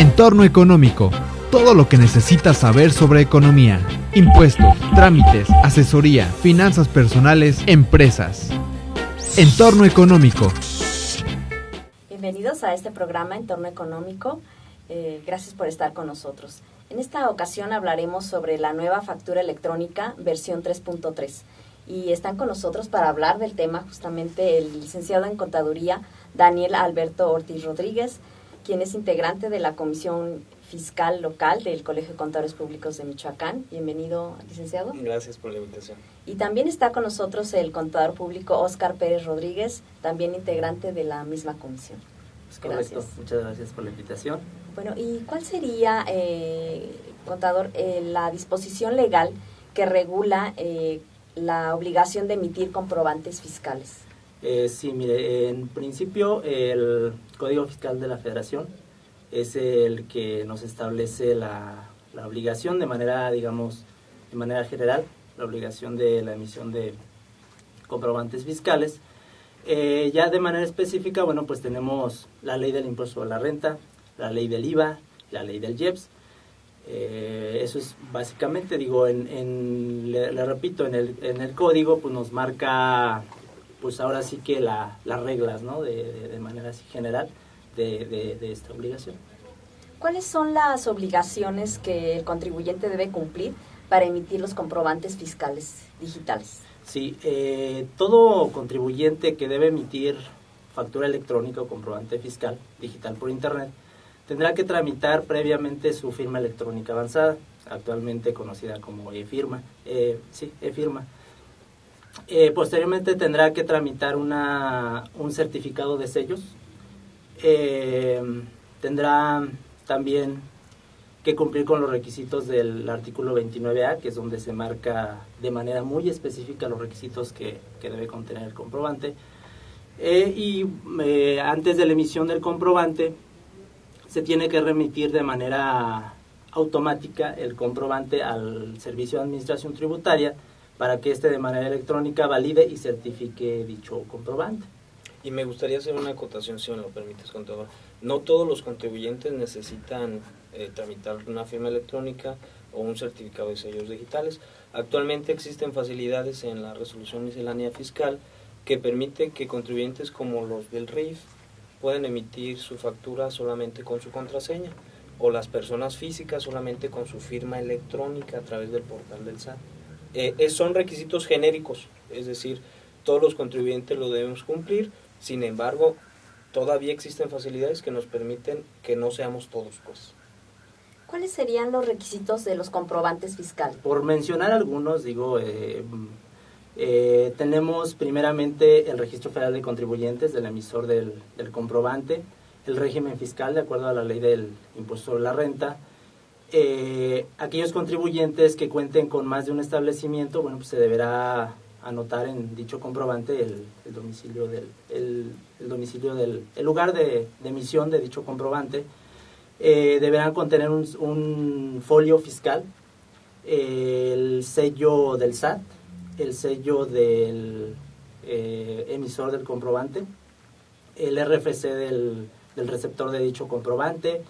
Entorno económico. Todo lo que necesitas saber sobre economía, impuestos, trámites, asesoría, finanzas personales, empresas. Entorno económico. Bienvenidos a este programa Entorno Económico. Gracias por estar con nosotros. En esta ocasión hablaremos sobre la nueva factura electrónica versión 3.3. Y están con nosotros para hablar del tema justamente el licenciado en Contaduría Daniel Alberto Ortiz Rodríguez, quien es integrante de la Comisión Fiscal Local del Colegio de Contadores Públicos de Michoacán. Bienvenido, licenciado. Gracias por la invitación. Y también está con nosotros el contador público Óscar Pérez Rodríguez, también integrante de la misma comisión. Es correcto, gracias. Muchas gracias por la invitación. Bueno, ¿y cuál sería, contador, la disposición legal que regula la obligación de emitir comprobantes fiscales? Sí, mire, en principio el Código Fiscal de la Federación es el que nos establece la obligación de manera, digamos, de manera general, la obligación de la emisión de comprobantes fiscales. Ya de manera específica, bueno, pues tenemos la ley del impuesto a la renta, la ley del IVA, la ley del IEPS. Eso es básicamente, digo, le repito, en el código pues nos marca, pues ahora sí que las reglas, ¿no? De manera así general de esta obligación. ¿Cuáles son las obligaciones que el contribuyente debe cumplir para emitir los comprobantes fiscales digitales? Sí, todo contribuyente que debe emitir factura electrónica o comprobante fiscal digital por internet tendrá que tramitar previamente su firma electrónica avanzada, actualmente conocida como e-firma. E-firma. Posteriormente tendrá que tramitar un certificado de sellos. Tendrá también que cumplir con los requisitos del artículo 29A, que es donde se marca de manera muy específica los requisitos que debe contener el comprobante. Antes de la emisión del comprobante, se tiene que remitir de manera automática el comprobante al Servicio de Administración Tributaria para que éste de manera electrónica valide y certifique dicho comprobante. Y me gustaría hacer una acotación, si me lo permites, contador. No todos los contribuyentes necesitan tramitar una firma electrónica o un certificado de sellos digitales. Actualmente existen facilidades en la resolución miscelánea fiscal que permite que contribuyentes como los del RIF pueden emitir su factura solamente con su contraseña, o las personas físicas solamente con su firma electrónica a través del portal del SAT. Son requisitos genéricos, es decir, todos los contribuyentes lo debemos cumplir. Sin embargo, todavía existen facilidades que nos permiten que no seamos todos, pues. ¿Cuáles serían los requisitos de los comprobantes fiscales? Por mencionar algunos, digo, tenemos primeramente el Registro Federal de Contribuyentes del emisor del comprobante, el régimen fiscal de acuerdo a la ley del impuesto a la renta. Aquellos contribuyentes que cuenten con más de un establecimiento, bueno, pues se deberá anotar en dicho comprobante el lugar de emisión de dicho comprobante. Deberán contener un folio fiscal, el sello del SAT, el sello del emisor del comprobante, el RFC del receptor de dicho comprobante,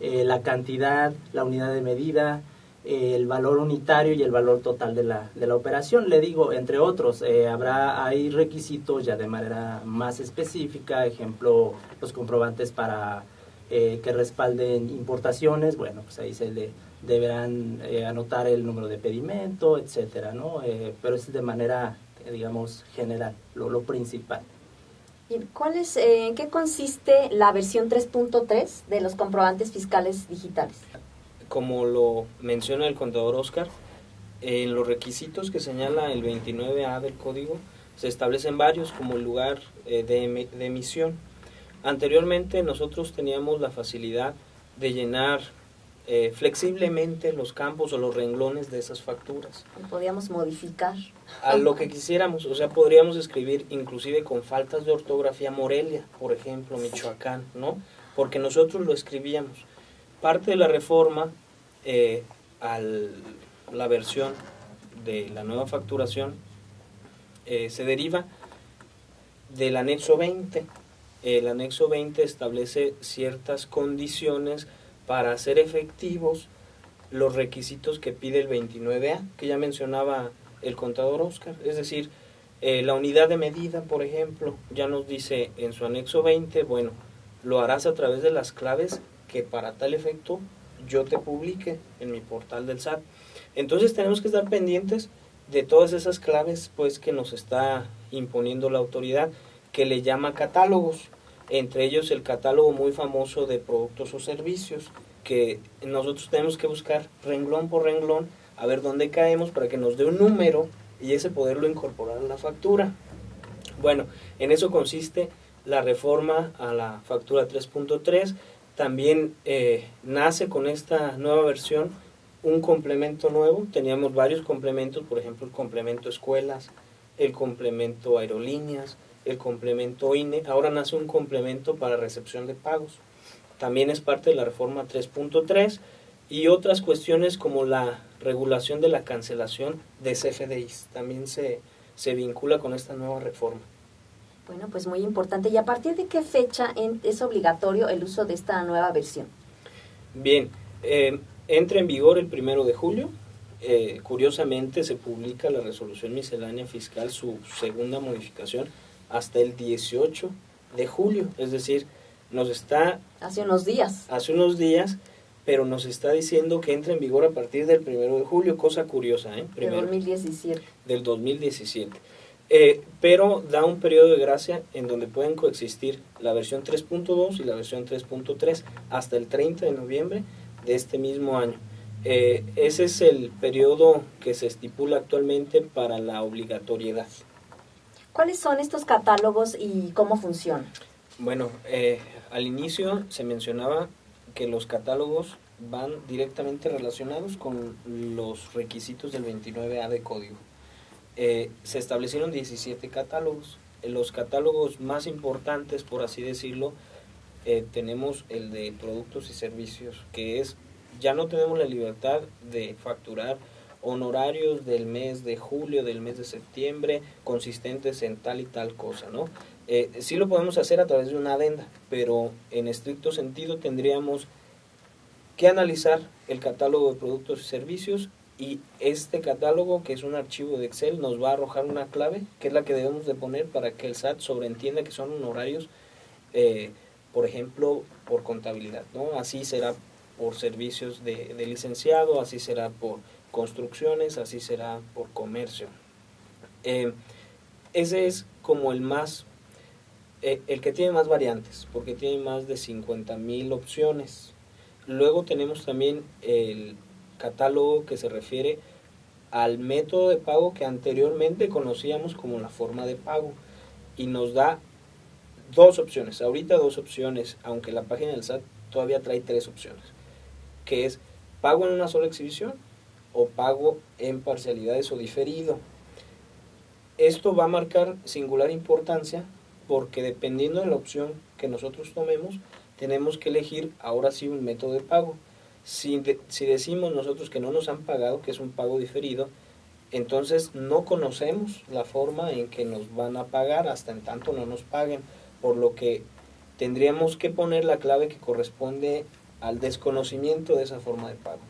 la cantidad, la unidad de medida, el valor unitario y el valor total de la operación. Le digo, entre otros, hay requisitos ya de manera más específica, ejemplo, los comprobantes para que respalden importaciones. Bueno, pues ahí deberán anotar el número de pedimento, etcétera, ¿no? Pero es de manera, digamos, general, lo principal. ¿En qué consiste la versión 3.3 de los comprobantes fiscales digitales? Como lo menciona el contador Óscar, en los requisitos que señala el 29A del código se establecen varios, como el lugar de emisión. Anteriormente nosotros teníamos la facilidad de llenar flexiblemente los campos o los renglones de esas facturas. Podíamos modificar a lo que quisiéramos, o sea, podríamos escribir inclusive con faltas de ortografía Morelia, por ejemplo, Michoacán, ¿no? Porque nosotros lo escribíamos. Parte de la reforma a la versión de la nueva facturación se deriva del anexo 20. El anexo 20 establece ciertas condiciones para hacer efectivos los requisitos que pide el 29A, que ya mencionaba el contador Oscar. Es decir, la unidad de medida, por ejemplo, ya nos dice en su anexo 20, bueno, lo harás a través de las claves que para tal efecto yo te publique en mi portal del SAT. Entonces tenemos que estar pendientes de todas esas claves pues que nos está imponiendo la autoridad, que le llama catálogos, entre ellos el catálogo muy famoso de productos o servicios, que nosotros tenemos que buscar renglón por renglón a ver dónde caemos para que nos dé un número y ese poderlo incorporar a la factura. Bueno, en eso consiste la reforma a la factura 3.3. También nace con esta nueva versión un complemento nuevo. Teníamos varios complementos, por ejemplo el complemento escuelas, el complemento aerolíneas, el complemento INE. Ahora nace un complemento para recepción de pagos. También es parte de la reforma 3.3 y otras cuestiones como la regulación de la cancelación de CFDIs. También se vincula con esta nueva reforma. Bueno, pues muy importante. ¿Y a partir de qué fecha es obligatorio el uso de esta nueva versión? Bien, entra en vigor el 1 de julio. Curiosamente se publica la resolución miscelánea fiscal, su segunda modificación, hasta el 18 de julio. Es decir, nos está... Hace unos días, pero nos está diciendo que entra en vigor a partir del 1 de julio, cosa curiosa, de 2017. Del 2017. Pero da un periodo de gracia en donde pueden coexistir la versión 3.2 y la versión 3.3 hasta el 30 de noviembre de este mismo año. Ese es el periodo que se estipula actualmente para la obligatoriedad. ¿Cuáles son estos catálogos y cómo funcionan? Bueno, al inicio se mencionaba que los catálogos van directamente relacionados con los requisitos del 29A de código. Se establecieron 17 catálogos. Los catálogos más importantes, por así decirlo, tenemos el de productos y servicios, que es, ya no tenemos la libertad de facturar honorarios del mes de julio, del mes de septiembre, consistentes en tal y tal cosa, ¿no? Sí lo podemos hacer a través de una adenda, pero en estricto sentido tendríamos que analizar el catálogo de productos y servicios, y este catálogo, que es un archivo de Excel, nos va a arrojar una clave, que es la que debemos de poner para que el SAT sobreentienda que son honorarios, por ejemplo, por contabilidad, ¿no? Así será por servicios de licenciado, así será por construcciones, así será por comercio. Ese es como el que tiene más variantes, porque tiene más de 50,000 opciones. Luego tenemos también el catálogo que se refiere al método de pago que anteriormente conocíamos como la forma de pago, y nos da dos opciones, ahorita dos opciones, aunque la página del SAT todavía trae 3 opciones, que es pago en una sola exhibición o pago en parcialidades o diferido. Esto va a marcar singular importancia porque dependiendo de la opción que nosotros tomemos, tenemos que elegir ahora sí un método de pago. Si decimos nosotros que no nos han pagado, que es un pago diferido, entonces no conocemos la forma en que nos van a pagar hasta en tanto no nos paguen, por lo que tendríamos que poner la clave que corresponde al desconocimiento de esa forma de pago.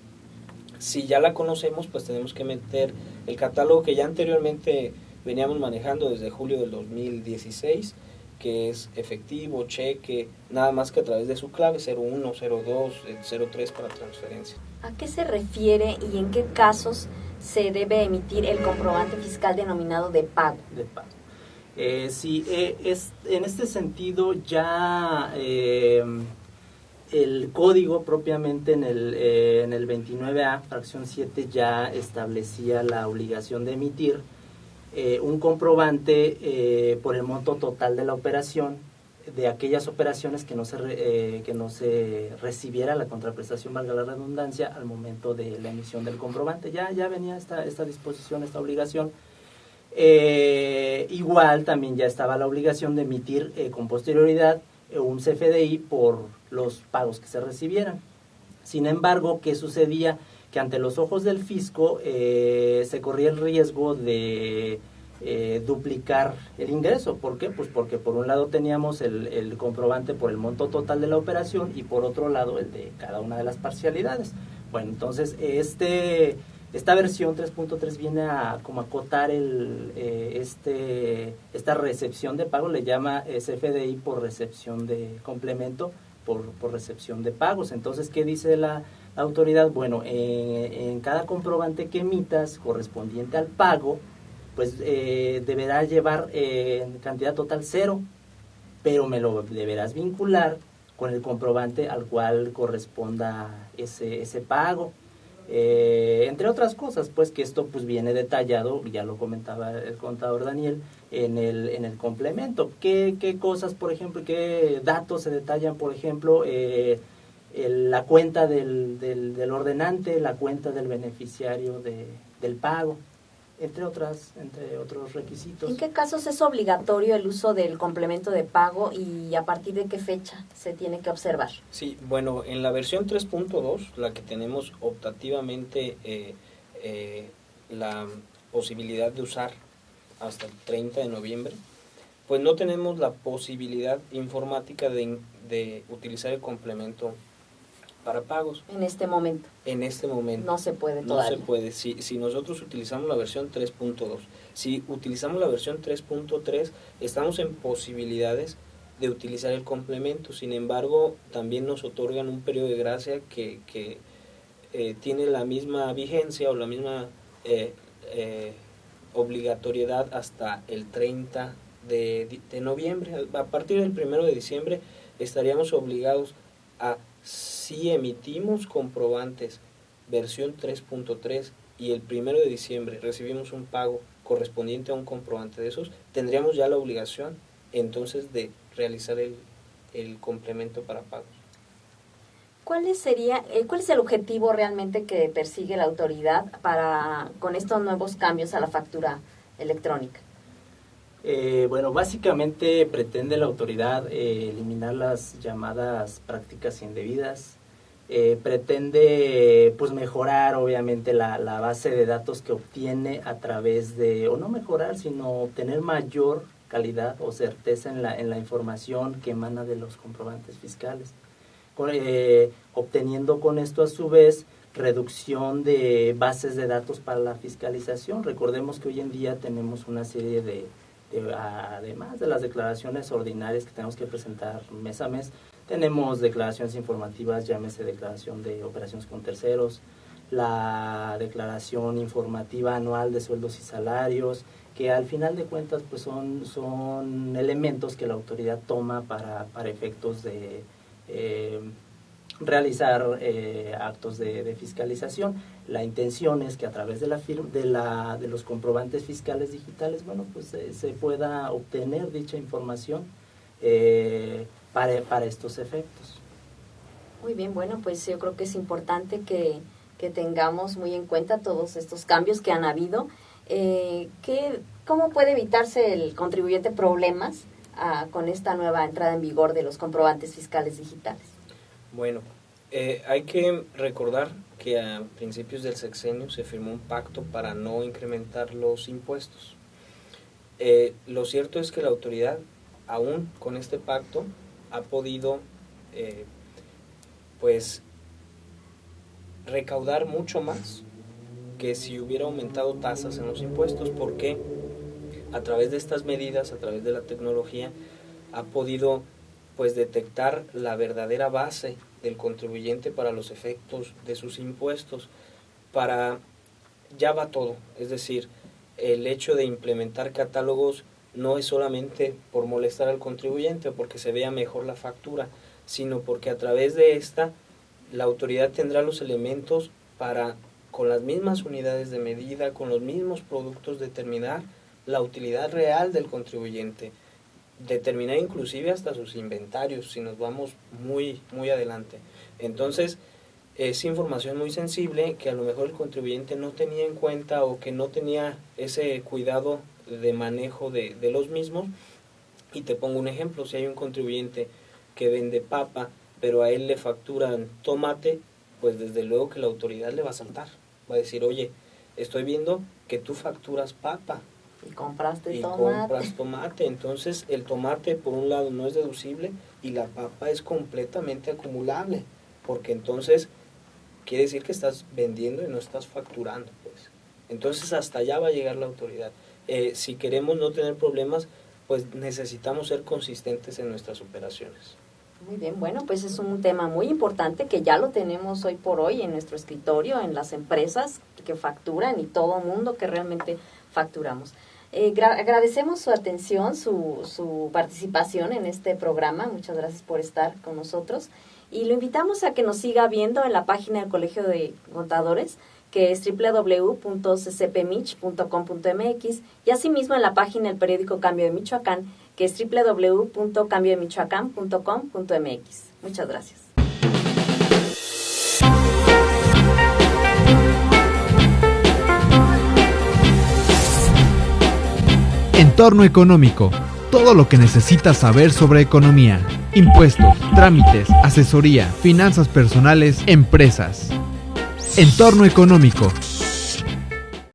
Si ya la conocemos, pues tenemos que meter el catálogo que ya anteriormente veníamos manejando desde julio del 2016, que es efectivo, cheque, nada más que a través de su clave 01, 02, 03 para transferencia. ¿A qué se refiere y en qué casos se debe emitir el comprobante fiscal denominado de pago? De pago. Sí, en este sentido ya el código propiamente en el 29A, fracción 7, ya establecía la obligación de emitir un comprobante por el monto total de la operación, de aquellas operaciones que no se recibiera la contraprestación, valga la redundancia, al momento de la emisión del comprobante. Ya venía esta disposición, esta obligación. Igual también ya estaba la obligación de emitir con posterioridad un CFDI por los pagos que se recibieran. Sin embargo, ¿qué sucedía? Que ante los ojos del fisco se corría el riesgo de duplicar el ingreso. ¿Por qué? Pues porque por un lado teníamos el comprobante por el monto total de la operación y por otro lado el de cada una de las parcialidades. Bueno, entonces esta versión 3.3 viene a como acotar esta recepción de pago, le llama CFDI por recepción de complemento, por recepción de pagos. Entonces, ¿qué dice la autoridad? Bueno, en cada comprobante que emitas correspondiente al pago, pues deberá llevar en cantidad total 0, pero me lo deberás vincular con el comprobante al cual corresponda ese pago. Entre otras cosas, pues que esto pues viene detallado, ya lo comentaba el contador Daniel, en el complemento. ¿Qué cosas, por ejemplo, qué datos se detallan? Por ejemplo, la cuenta del ordenante, la cuenta del beneficiario del pago, entre otros requisitos. ¿En qué casos es obligatorio el uso del complemento de pago y a partir de qué fecha se tiene que observar? Sí, bueno, en la versión 3.2, la que tenemos optativamente la posibilidad de usar hasta el 30 de noviembre, pues no tenemos la posibilidad informática de utilizar el complemento para pagos. En este momento. En este momento. No se puede todavía. No se puede. Si nosotros utilizamos la versión 3.2, si utilizamos la versión 3.3, estamos en posibilidades de utilizar el complemento. Sin embargo, también nos otorgan un periodo de gracia que tiene la misma vigencia o la misma obligatoriedad hasta el 30 de noviembre. A partir del 1 de diciembre estaríamos obligados a, si emitimos comprobantes versión 3.3 y el 1 de diciembre recibimos un pago correspondiente a un comprobante de esos, tendríamos ya la obligación entonces de realizar el complemento para pagos. ¿Cuál es el objetivo realmente que persigue la autoridad con estos nuevos cambios a la factura electrónica? Bueno, básicamente pretende la autoridad eliminar las llamadas prácticas indebidas, pretende pues mejorar obviamente la base de datos que obtiene a través de, o no mejorar, sino obtener mayor calidad o certeza en la información que emana de los comprobantes fiscales, obteniendo con esto a su vez reducción de bases de datos para la fiscalización. Recordemos que hoy en día tenemos una serie además de las declaraciones ordinarias que tenemos que presentar mes a mes, tenemos declaraciones informativas, llámese declaración de operaciones con terceros, la declaración informativa anual de sueldos y salarios, que al final de cuentas pues son elementos que la autoridad toma para efectos de realizar actos de fiscalización. La intención es que a través de de los comprobantes fiscales digitales, bueno, pues se pueda obtener dicha información para estos efectos. Muy bien, bueno, pues yo creo que es importante que tengamos muy en cuenta todos estos cambios que han habido. ¿Cómo puede evitarse el contribuyente problemas con esta nueva entrada en vigor de los comprobantes fiscales digitales? Bueno, hay que recordar que a principios del sexenio se firmó un pacto para no incrementar los impuestos. Lo cierto es que la autoridad, aún con este pacto, ha podido pues recaudar mucho más que si hubiera aumentado tasas en los impuestos, porque a través de estas medidas, a través de la tecnología, ha podido pues detectar la verdadera base del contribuyente para los efectos de sus impuestos. Ya va todo, es decir, el hecho de implementar catálogos no es solamente por molestar al contribuyente o porque se vea mejor la factura, sino porque a través de esta la autoridad tendrá los elementos para, con las mismas unidades de medida, con los mismos productos, determinar la utilidad real del contribuyente, determinar inclusive hasta sus inventarios, si nos vamos muy adelante. Entonces, es información muy sensible que a lo mejor el contribuyente no tenía en cuenta o que no tenía ese cuidado de manejo de los mismos. Y te pongo un ejemplo: si hay un contribuyente que vende papa, pero a él le facturan tomate, pues desde luego que la autoridad le va a saltar, va a decir: oye, estoy viendo que tú facturas papa, Y compraste y tomate. compras tomate. Entonces el tomate por un lado no es deducible y la papa es completamente acumulable, porque entonces quiere decir que estás vendiendo y no estás facturando, pues. Entonces hasta allá va a llegar la autoridad. Si queremos no tener problemas, pues necesitamos ser consistentes en nuestras operaciones. Muy bien, bueno, pues es un tema muy importante que ya lo tenemos hoy por hoy en nuestro escritorio, en las empresas que facturan y todo mundo que realmente facturamos. Agradecemos su atención, su participación en este programa. Muchas gracias por estar con nosotros. Y lo invitamos a que nos siga viendo en la página del Colegio de Contadores, que es www.ccpmich.com.mx, y asimismo en la página del periódico Cambio de Michoacán, que es www.cambiodemichoacán.com.mx. Muchas gracias. Entorno económico. Todo lo que necesitas saber sobre economía, impuestos, trámites, asesoría, finanzas personales, empresas. Entorno económico.